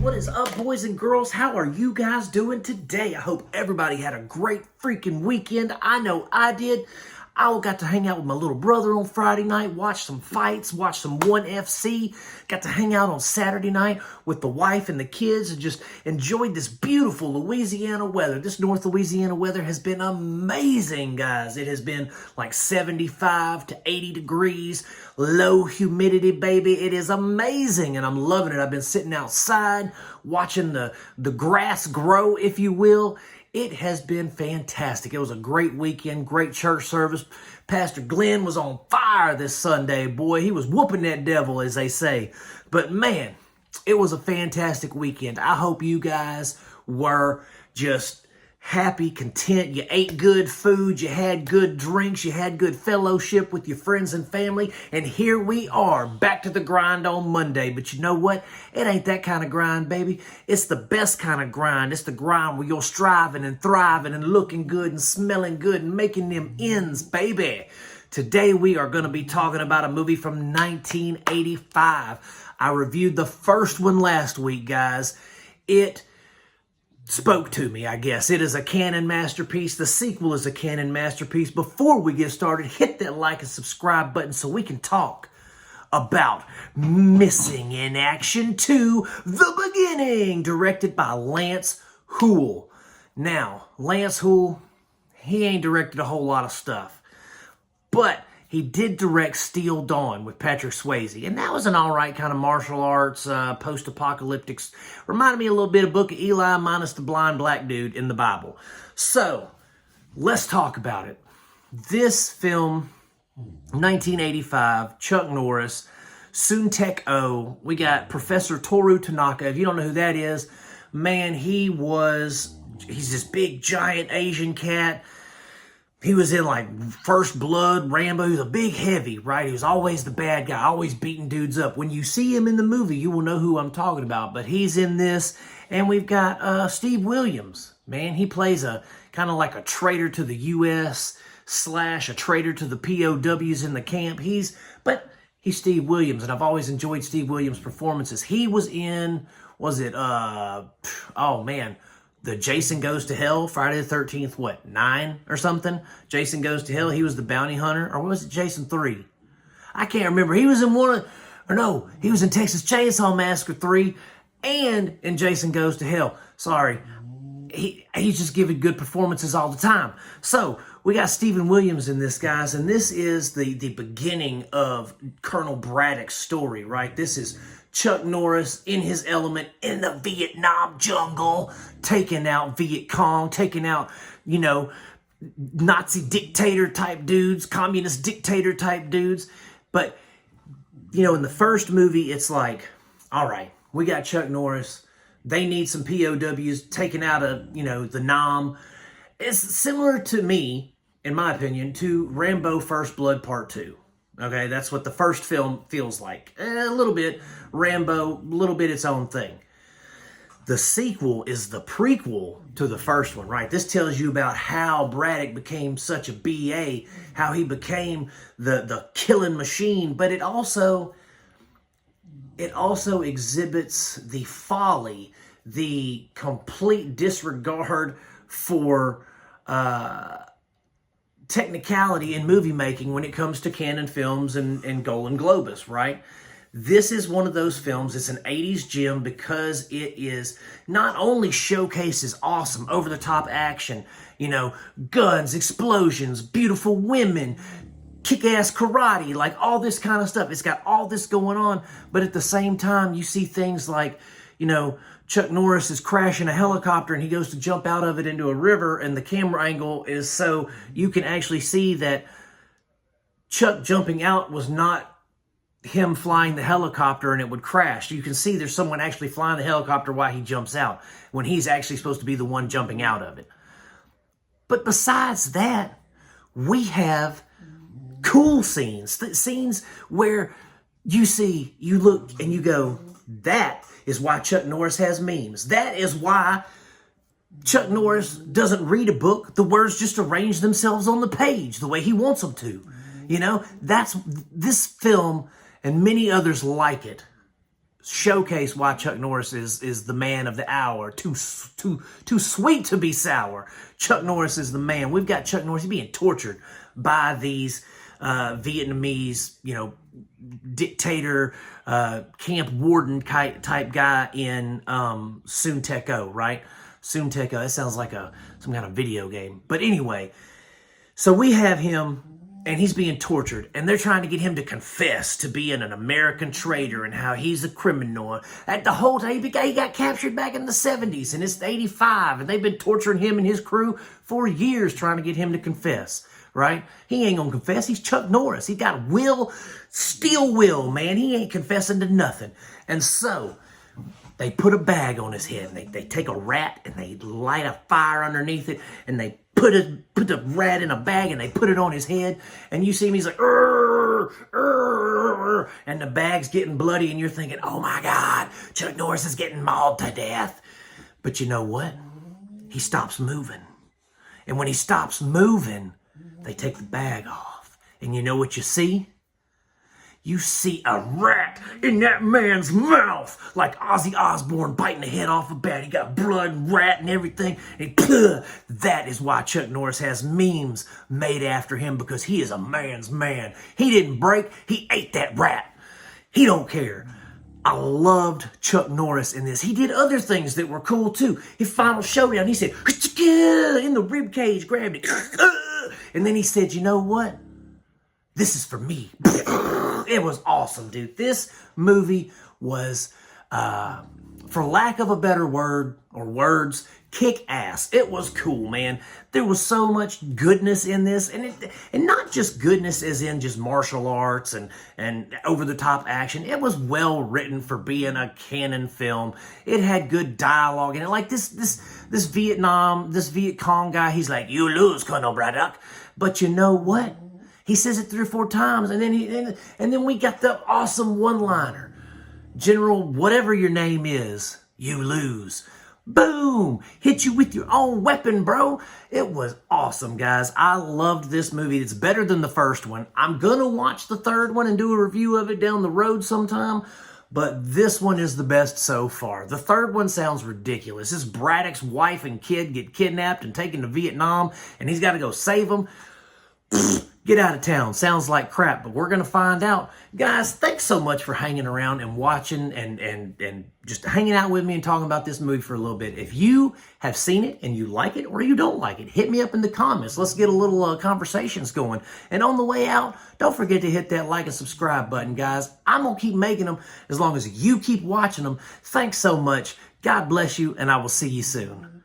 What is up, boys and girls? How are you guys doing today? I hope everybody had a great freaking weekend. I know I did. I got to hang out with my little brother on Friday night, watch some fights, watch some 1FC. Got to hang out on Saturday night with the wife and the kids and just enjoyed this beautiful Louisiana weather. This North Louisiana weather has been amazing, guys. It has been like 75 to 80 degrees, low humidity, baby. It is amazing, and I'm loving it. I've been sitting outside watching the grass grow, if you will. It has been fantastic. It was a great weekend, great church service. Pastor Glenn was on fire this Sunday, boy. He was whooping that devil, as they say. But man, it was a fantastic weekend. I hope you guys were just happy, content. You ate good food, you had good drinks, you had good fellowship with your friends and family, and here we are, back to the grind on Monday. But you know what? It ain't that kind of grind, baby. It's the best kind of grind. It's the grind where you're striving and thriving and looking good and smelling good and making them ends, baby. Today we are going to be talking about a movie from 1985. I reviewed the first one last week, guys. It spoke to me, I guess. It is a canon masterpiece. The sequel is a canon masterpiece. Before we get started, hit that like and subscribe button so we can talk about Missing in Action 2, The Beginning, directed by Lance Hool. Now, Lance Hool, he ain't directed a whole lot of stuff, but he did direct Steel Dawn with Patrick Swayze, and that was an all-right kind of martial arts, post-apocalyptic. Reminded me a little bit of Book of Eli minus the blind black dude in the Bible. So, let's talk about it. This film, 1985, Chuck Norris, Soon-Tek O. We got Professor Toru Tanaka. If you don't know who that is, man, he's this big, giant Asian cat. He was in like First Blood, Rambo. He was a big heavy, right? He was always the bad guy, always beating dudes up. When you see him in the movie, you will know who I'm talking about. But he's in this, and we've got Steve Williams. Man, he plays a kind of like a traitor to the U.S. / a traitor to the POWs in the camp. But he's Steve Williams, and I've always enjoyed Steve Williams' performances. He was in, the Jason Goes to Hell, Friday the 13th, 9 or something? Jason Goes to Hell, he was the bounty hunter. Or was it Jason 3? I can't remember. He was in he was in Texas Chainsaw Massacre 3 and in Jason Goes to Hell. Sorry. He's just giving good performances all the time. So, we got Stephen Williams in this, guys, and this is the beginning of Colonel Braddock's story, right? This is Chuck Norris in his element in the Vietnam jungle, taking out Viet Cong, taking out, Nazi dictator type dudes, communist dictator type dudes. But, in the first movie, it's like, all right, we got Chuck Norris. They need some POWs taken out of, the Nam. It's similar to me, in my opinion, to Rambo First Blood Part 2. Okay, that's what the first film feels like. A little bit Rambo, a little bit its own thing. The sequel is the prequel to the first one, right? This tells you about how Braddock became such a BA, how he became the killing machine, but it also exhibits the folly, the complete disregard for technicality in movie making when it comes to Canon Films and Golan Globus, right? This is one of those films. It's an 80s gem because it is not only showcases awesome over-the-top action, guns, explosions, beautiful women, kick-ass karate, like all this kind of stuff. It's got all this going on, but at the same time, you see things like, Chuck Norris is crashing a helicopter and he goes to jump out of it into a river, and the camera angle is so you can actually see that Chuck jumping out was not him flying the helicopter and it would crash. You can see there's someone actually flying the helicopter while he jumps out when he's actually supposed to be the one jumping out of it. But besides that, we have cool scenes where you look and you go, that is why Chuck Norris has memes. That is why Chuck Norris doesn't read a book. The words just arrange themselves on the page the way he wants them to. That's this film and many others like it showcase why Chuck Norris is the man of the hour. Too sweet to be sour. Chuck Norris is the man. We've got Chuck Norris being tortured by these Vietnamese, dictator, camp warden type guy in Soon Teco, right? Soon Teco. That sounds like some kind of video game. But anyway, so we have him, and he's being tortured, and they're trying to get him to confess to being an American traitor and how he's a criminal. At the whole time, he got captured back in the 70s, and it's 85, and they've been torturing him and his crew for years trying to get him to confess, right? He ain't gonna confess. He's Chuck Norris. He got steel will, man. He ain't confessing to nothing. And so they put a bag on his head, and they take a rat, and they light a fire underneath it, and they put the rat in a bag, and they put it on his head, and you see him, he's like, "Urgh, urgh," and the bag's getting bloody, and you're thinking, oh my God, Chuck Norris is getting mauled to death. But you know what? He stops moving. And when he stops moving, they take the bag off. And you know what you see? You see a rat in that man's mouth, like Ozzy Osbourne biting the head off a bat. He got blood and rat and everything. And that is why Chuck Norris has memes made after him, because he is a man's man. He didn't break. He ate that rat. He don't care. I loved Chuck Norris in this. He did other things that were cool too. His final showdown, he said, in the rib cage, grabbed it. And then he said, you know what? This is for me. It was awesome, dude. This movie was, for lack of a better word or words, kick ass. It was cool, man. There was so much goodness in this, and not just goodness as in just martial arts and over the top action. It was well written for being a Canon film. It had good dialogue in it. Like this Viet Cong guy, he's like, "You lose, Colonel Braddock." But you know what? He says it 3 or 4 times, and then we got the awesome one-liner. General, whatever your name is, you lose. Boom! Hit you with your own weapon, bro. It was awesome, guys. I loved this movie. It's better than the first one. I'm gonna watch the third one and do a review of it down the road sometime, but this one is the best so far. The third one sounds ridiculous. This Braddock's wife and kid get kidnapped and taken to Vietnam, and he's got to go save them. Get out of town. Sounds like crap, but we're going to find out. Guys, thanks so much for hanging around and watching and just hanging out with me and talking about this movie for a little bit. If you have seen it and you like it or you don't like it, hit me up in the comments. Let's get a little conversations going. And on the way out, don't forget to hit that like and subscribe button, guys. I'm going to keep making them as long as you keep watching them. Thanks so much. God bless you, and I will see you soon.